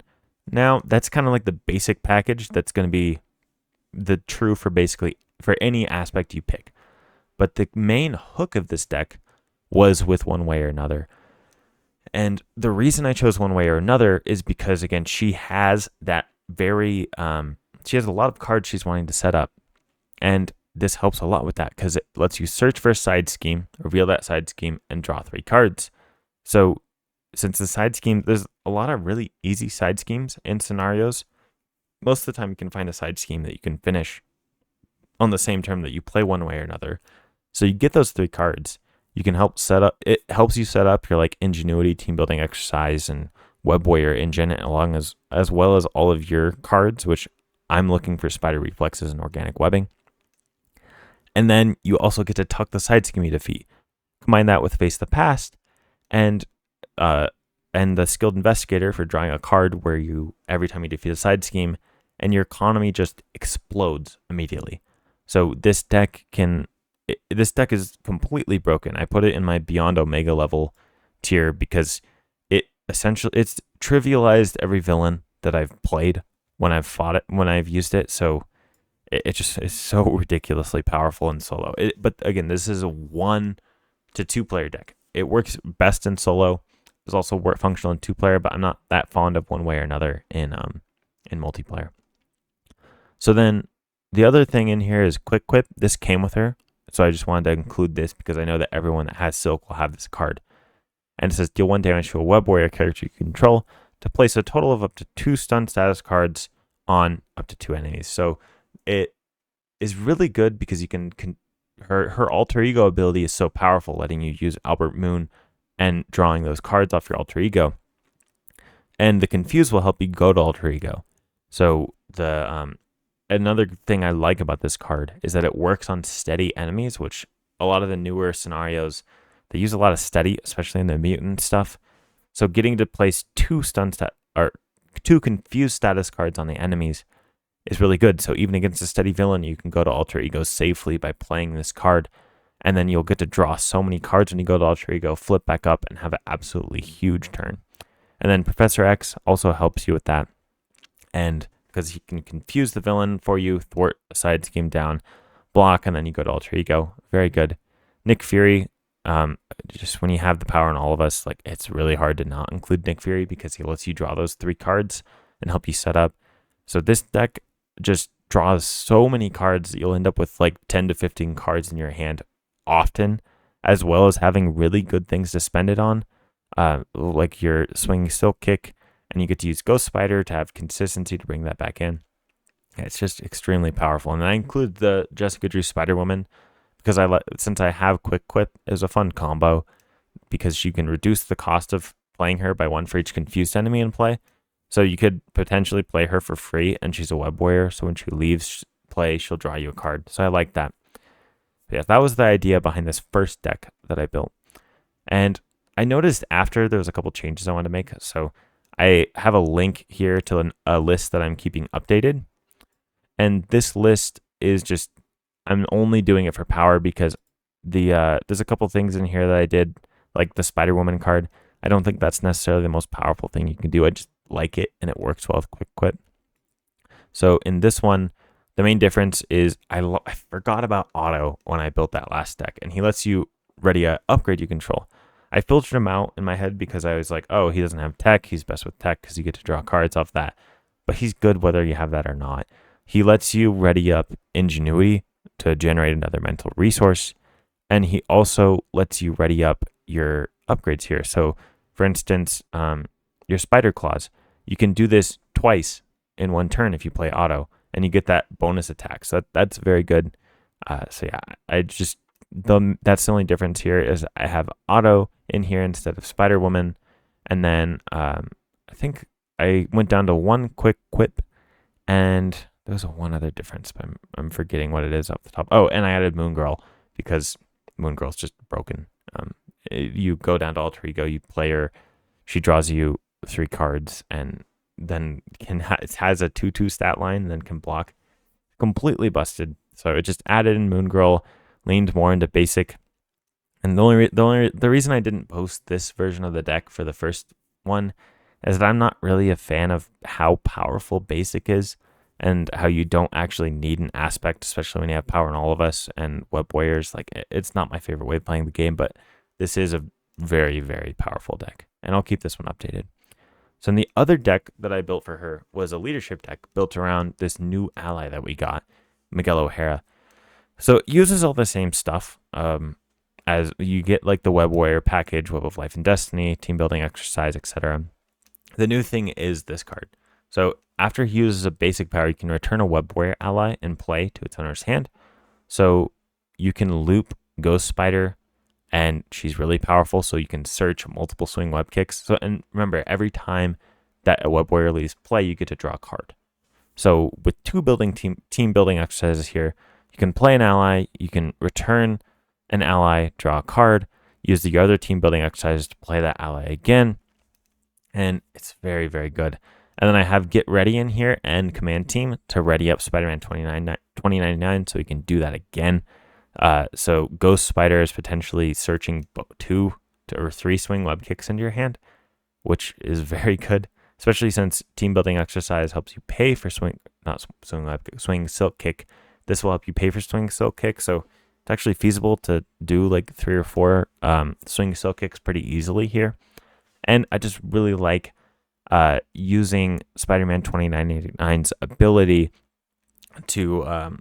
now that's kind of like the basic package that's going to be the true for basically for any aspect you pick. But the main hook of this deck was with One Way or Another. And the reason I chose One Way or Another is because, again, she has that very, she has a lot of cards she's wanting to set up. And this helps a lot with that because it lets you search for a side scheme, reveal that side scheme, and draw 3 cards. So since the side scheme, there's a lot of really easy side schemes in scenarios. Most of the time you can find a side scheme that you can finish on the same turn that you play One Way or Another. So you get those 3 cards. You can help set up, it helps you set up your like Ingenuity, Team Building Exercise, and Web Warrior engine along as well as all of your cards, which I'm looking for Spider Reflexes and Organic Webbing. And then you also get to tuck the side scheme you defeat. Combine that with Face the Past and the Skilled Investigator for drawing a card where you, every time you defeat a side scheme, and your economy just explodes immediately. So this deck is completely broken. I put it in my Beyond Omega level tier because it's trivialized every villain that I've played when I've fought it, when I've used it. So it just is so ridiculously powerful in solo. But again, this is a 1 to 2 player deck. It works best in solo. It's also functional in 2 player, but I'm not that fond of One Way or Another in multiplayer. So then the other thing in here is Quick Quip. This came with her. So I just wanted to include this because I know that everyone that has Silk will have this card. And it says deal 1 damage to a Web Warrior character you control to place a total of up to 2 stun status cards on up to 2 enemies. So it is really good because you can her alter ego ability is so powerful, letting you use Albert Moon and drawing those cards off your alter ego. And the Confuse will help you go to alter ego. So the another thing I like about this card is that it works on steady enemies, which a lot of the newer scenarios, they use a lot of steady, especially in the mutant stuff. So getting to place 2 Confused status cards on the enemies is really good. So even against a steady villain, you can go to alter ego safely by playing this card. And then you'll get to draw so many cards when you go to alter ego, flip back up, and have an absolutely huge turn. And then Professor X also helps you with that. And because he can confuse the villain for you, thwart a side scheme down, block, and then you go to alter ego. Very good. Nick Fury just when you have the power in all of us, like it's really hard to not include Nick Fury because he lets you draw those 3 cards and help you set up. So this deck just draws so many cards that you'll end up with like 10 to 15 cards in your hand often, as well as having really good things to spend it on, like your swinging silk kick, and you get to use Ghost Spider to have consistency to bring that back in. Yeah, it's just extremely powerful. And I include the Jessica Drew Spider Woman because since I have Quick Quip, it was a fun combo because you can reduce the cost of playing her by 1 for each confused enemy in play. So you could potentially play her for free, and she's a web warrior, so when she leaves play, she'll draw you a card. So I like that. But yeah, that was the idea behind this first deck that I built. And I noticed after there was a couple changes I wanted to make. So I have a link here to a list that I'm keeping updated. And this list is just, I'm only doing it for power because there's a couple things in here that I did, like the Spider-Woman card. I don't think that's necessarily the most powerful thing you can do. I just like it, and it works well with Quick Quip. So in this one, the main difference is I forgot about Auto when I built that last deck, and he lets you ready a upgrade you control. I filtered him out in my head because I was like, oh, he doesn't have tech. He's best with tech because you get to draw cards off that. But he's good whether you have that or not. He lets you ready up Ingenuity to generate another mental resource, and he also lets you ready up your upgrades here. So, for instance, your Spider Claws, you can do this twice in 1 turn if you play Auto, and you get that bonus attack. So that's very good. So yeah, that's the only difference here is I have Auto in here instead of Spider Woman, and then I think I went down to 1 Quick Quip, and there was one other difference, but I'm forgetting what it is off the top. Oh, and I added Moon Girl because Moon Girl's just broken. You go down to Alter Ego, you play her, she draws you 3 cards, and then it has a 2/2 stat line, and then can block. Completely busted. So it just added in Moon Girl, leaned more into basic. And the reason I didn't post this version of the deck for the first one is that I'm not really a fan of how powerful basic is, and how you don't actually need an aspect, especially when you have power in all of us and web warriors. Like, it's not my favorite way of playing the game, but this is a very, very powerful deck, and I'll keep this one updated. So the other deck that I built for her was a leadership deck built around this new ally that we got, Miguel O'Hara. So it uses all the same stuff as you get, like the web warrior package, Web of Life and Destiny, team building exercise, etc. The new thing is this card. So after he uses a basic power, you can return a web warrior ally in play to its owner's hand. So you can loop Ghost Spider, and she's really powerful, so you can search multiple swing web kicks. So, and remember, every time that a web warrior leaves play, you get to draw a card. So with 2 team building exercises here, you can play an ally, you can return an ally, draw a card, use the other team building exercises to play that ally again, and it's very, very good. And then I have Get Ready in here and Command Team to ready up Spider-Man 2099, so we can do that again. So Ghost Spider is potentially searching 2 or 3 swing web kicks into your hand, which is very good, especially since team building exercise helps you pay for swing silk kick. This will help you pay for swing silk kick, so it's actually feasible to do like 3 or 4 swing silk kicks pretty easily here. And I just really like using Spider-Man 2099's ability to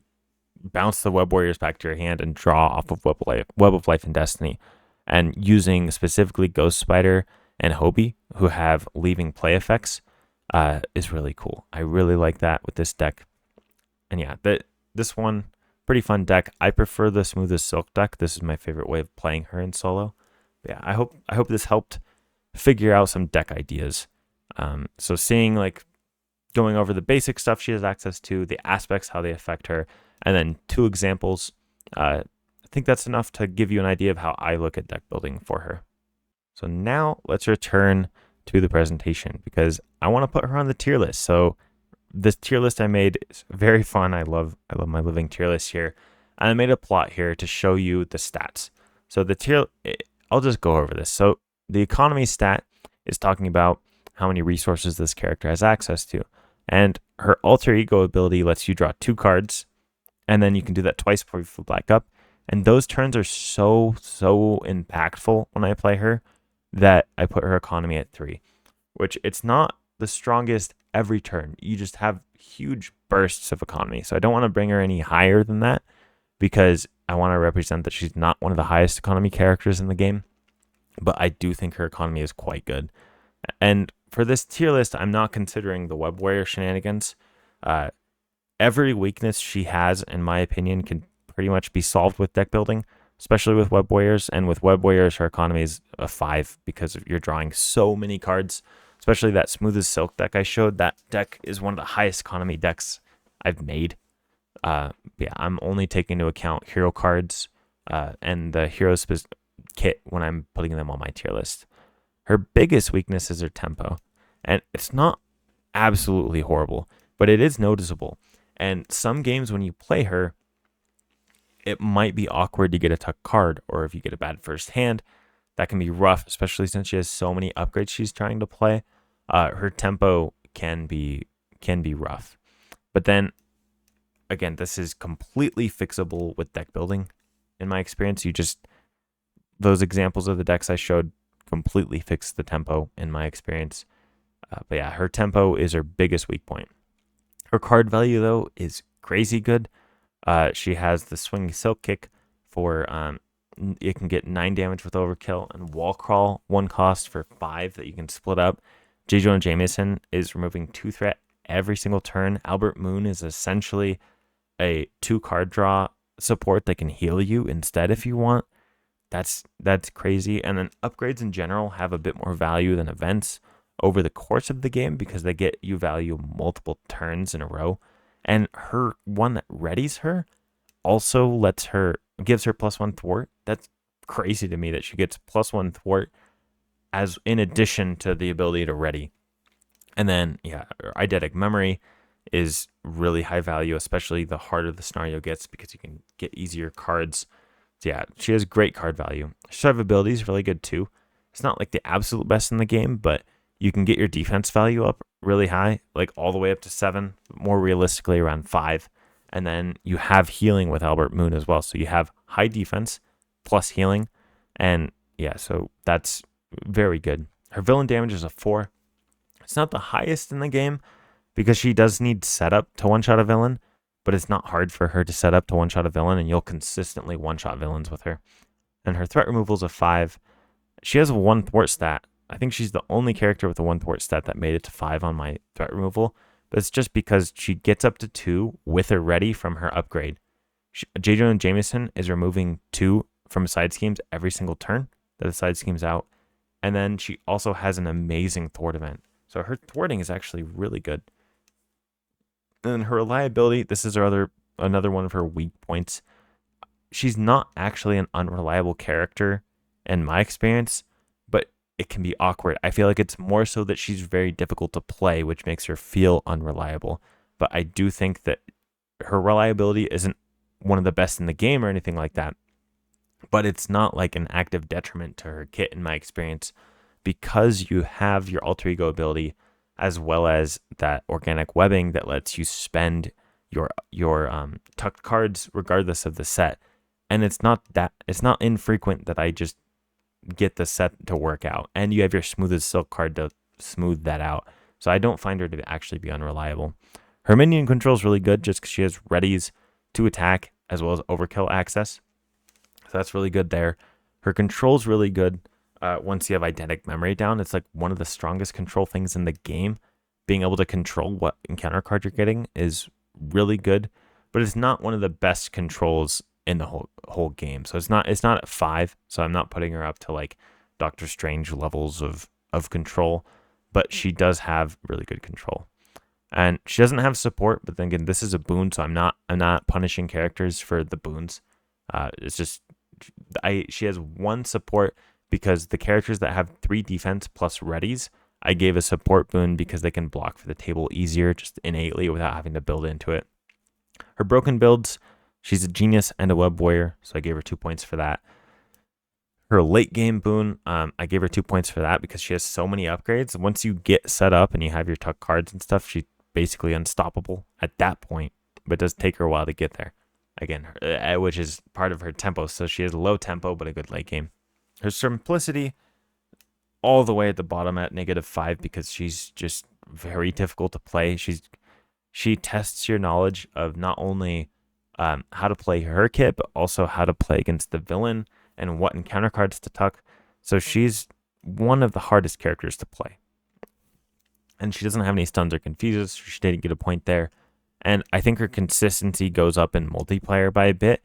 bounce the web warriors back to your hand and draw off of Web of Life and Destiny, and using specifically Ghost Spider and Hobie, who have leaving play effects, is really cool. I really like that with this deck. And yeah, this one, pretty fun deck. I prefer the Smoothest Silk deck. This is my favorite way of playing her in solo. But yeah, I hope this helped figure out some deck ideas. So seeing, like, going over the basic stuff she has access to, the aspects, how they affect her, and then 2 examples. I think that's enough to give you an idea of how I look at deck building for her. So now let's return to the presentation because I want to put her on the tier list. So this tier list I made is very fun. I love my living tier list here. And I made a plot here to show you the stats. So I'll just go over this. So the economy stat is talking about how many resources this character has access to. And her alter ego ability lets you draw 2 cards, and then you can do that twice before you flip back up. And those turns are so impactful when I play her that I put her economy at 3, which it's not the strongest every turn. You just have huge bursts of economy. So I don't want to bring her any higher than that because I want to represent that she's not one of the highest economy characters in the game. But I do think her economy is quite good. And for this tier list, I'm not considering the Web Warrior shenanigans. Uh, every weakness she has, in my opinion, can pretty much be solved with deck building, especially with Web Warriors. And with Web Warriors, her economy is a 5 because you're drawing so many cards, especially that Smooth as Silk deck I showed. That deck is one of the highest economy decks I've made. Yeah, I'm only taking into account hero cards and the kit when I'm putting them on my tier list. Her biggest weakness is her tempo, and it's not absolutely horrible, but it is noticeable. And some games when you play her, it might be awkward to get a tuck card, or if you get a bad first hand, that can be rough, especially since she has so many upgrades she's trying to play. Her tempo can be rough. But then, again, this is completely fixable with deck building. In my experience, those examples of the decks I showed completely fix the tempo in my experience. But yeah, her tempo is her biggest weak point. Her card value, though, is crazy good. She has the Swinging Silk Kick for it can get 9 damage with Overkill, and Wall Crawl 1 cost for 5 that you can split up. J. Jonah Jameson is removing 2 threat every single turn. Albert Moon is essentially a 2 card draw support that can heal you instead if you want. That's crazy. And then upgrades in general have a bit more value than events over the course of the game because they get you value multiple turns in a row. And her one that readies her also gives her +1 thwart. That's crazy to me that she gets +1 thwart as in addition to the ability to ready. And then eidetic memory is really high value, especially the harder the scenario gets because you can get easier cards. So yeah, she has great card value. Survivability is really good too. It's not like the absolute best in the game, but you can get your defense value up really high, like all the way up to 7, more realistically around 5. And then you have healing with Albert Moon as well. So you have high defense plus healing. And yeah, so that's very good. Her villain damage is a 4. It's not the highest in the game because she does need setup to one-shot a villain, but it's not hard for her to set up to one-shot a villain, and you'll consistently one-shot villains with her. And her threat removal is a 5. She has a 1 thwart stat. I think she's the only character with a 1 thwart stat that made it to 5 on my threat removal, but it's just because she gets up to 2 with her ready from her upgrade. J. Jonah Jameson is removing 2 from side schemes every single turn that the side scheme's out, and then she also has an amazing thwart event. So her thwarting is actually really good. And her reliability, this is another one of her weak points. She's not actually an unreliable character in my experience, but it can be awkward. I feel like it's more so that she's very difficult to play, which makes her feel unreliable. But I do think that her reliability isn't one of the best in the game or anything like that. But it's not like an active detriment to her kit in my experience because you have your alter ego ability as well as that organic webbing that lets you spend your tucked cards regardless of the set. And it's not infrequent that I just get the set to work out. And you have your Smooth as Silk card to smooth that out. So I don't find her to actually be unreliable. Her minion control is really good just because she has readies to attack as well as overkill access. So that's really good there. Her control is really good. Once you have eidetic memory down, it's like one of the strongest control things in the game. Being able to control what encounter card you're getting is really good, but it's not one of the best controls in the whole game. So it's not at 5. So I'm not putting her up to like Doctor Strange levels of control, but she does have really good control. And she doesn't have support, but then again, this is a boon, so I'm not punishing characters for the boons. It's just she has 1 support because the characters that have 3 defense plus readies, I gave a support boon because they can block for the table easier just innately without having to build into it. Her broken builds, she's a genius and a web warrior, so I gave her 2 points for that. Her late game boon, I gave her 2 points for that because she has so many upgrades. Once you get set up and you have your tuck cards and stuff, she's basically unstoppable at that point, but it does take her a while to get there. again, which is part of her tempo. So she has low tempo, but a good late game. Her simplicity, all the way at the bottom at -5 because she's just very difficult to play. She tests your knowledge of not only how to play her kit, but also how to play against the villain and what encounter cards to tuck. So she's one of the hardest characters to play. And she doesn't have any stuns or confuses, so she didn't get a point there. And I think her consistency goes up in multiplayer by a bit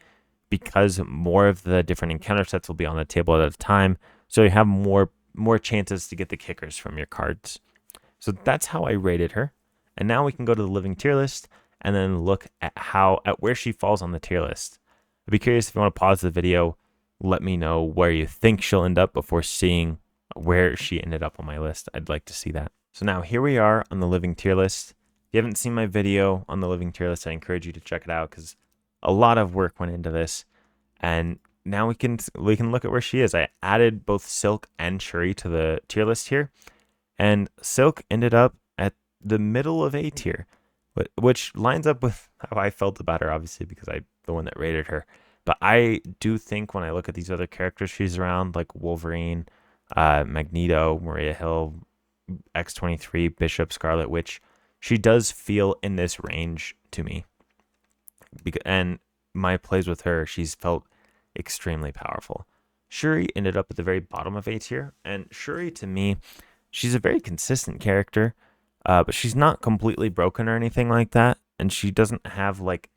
because more of the different encounter sets will be on the table at a time. So you have more chances to get the kickers from your cards. So that's how I rated her. And now we can go to the living tier list and then look at where she falls on the tier list. I'd be curious if you want to pause the video, let me know where you think she'll end up before seeing where she ended up on my list. I'd like to see that. So now here we are on the living tier list. If you haven't seen my video on the living tier list, I encourage you to check it out because a lot of work went into this. And now we can look at where she is. I added both Silk and Shuri to the tier list here. And Silk ended up at the middle of A tier, which lines up with how I felt about her, obviously, because I'm the one that rated her. But I do think when I look at these other characters she's around, like Wolverine, Magneto, Maria Hill, X-23, Bishop, Scarlet Witch, she does feel in this range to me. And my plays with her, she's felt extremely powerful. Shuri ended up at the very bottom of A tier, and Shuri, to me, she's a very consistent character, but she's not completely broken or anything like that, and she doesn't have like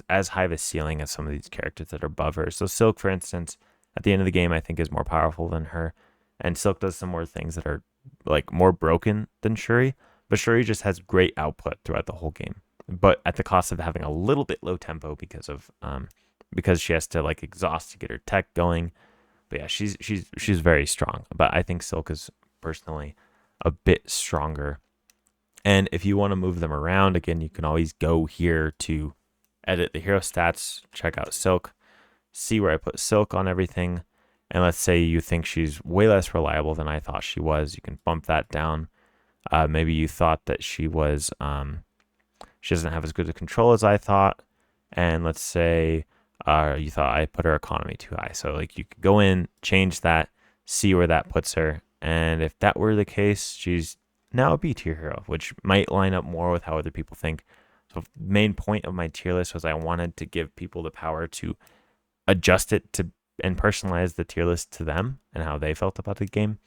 as high of a ceiling as some of these characters that are above her. So Silk, for instance, at the end of the game, I think is more powerful than her, and Silk does some more things that are like more broken than Shuri, but Shuri just has great output throughout the whole game, but at the cost of having a little bit low tempo because she has to like exhaust to get her tech going. But yeah, she's very strong, but I think Silk is personally a bit stronger. And if you want to move them around, again, you can always go here to edit the hero stats, check out Silk, see where I put Silk on everything. And let's say you think she's way less reliable than I thought she was. You can bump that down. Maybe you thought that she was, she doesn't have as good a control as I thought. And let's say you thought I put her economy too high. So like you could go in, change that, see where that puts her. And if that were the case, she's now a B tier hero, which might line up more with how other people think. So the main point of my tier list was I wanted to give people the power to adjust it to and personalize the tier list to them and how they felt about the game.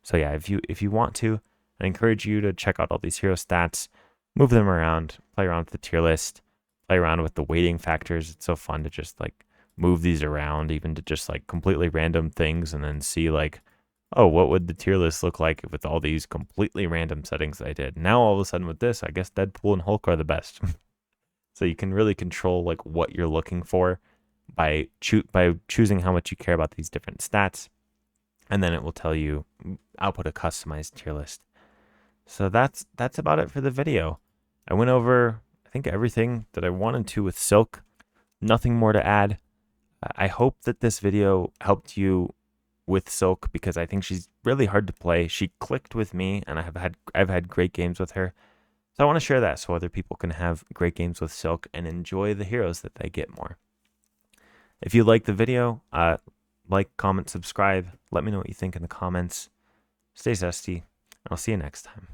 So yeah, if you want to, I encourage you to check out all these hero stats, move them around, play around with the tier list, play around with the weighting factors. It's so fun to just like move these around, even to just like completely random things, and then see like, oh, what would the tier list look like with all these completely random settings that I did? Now all of a sudden with this, I guess Deadpool and Hulk are the best. So you can really control like what you're looking for by choosing how much you care about these different stats, and then it will tell you output a customized tier list. So that's about it for the video. I went over, I think, everything that I wanted to with Silk. Nothing more to add. I hope that this video helped you with Silk because I think she's really hard to play. She clicked with me, and I've had great games with her. So I want to share that so other people can have great games with Silk and enjoy the heroes that they get more. If you like the video, like, comment, subscribe. Let me know what you think in the comments. Stay zesty, and I'll see you next time.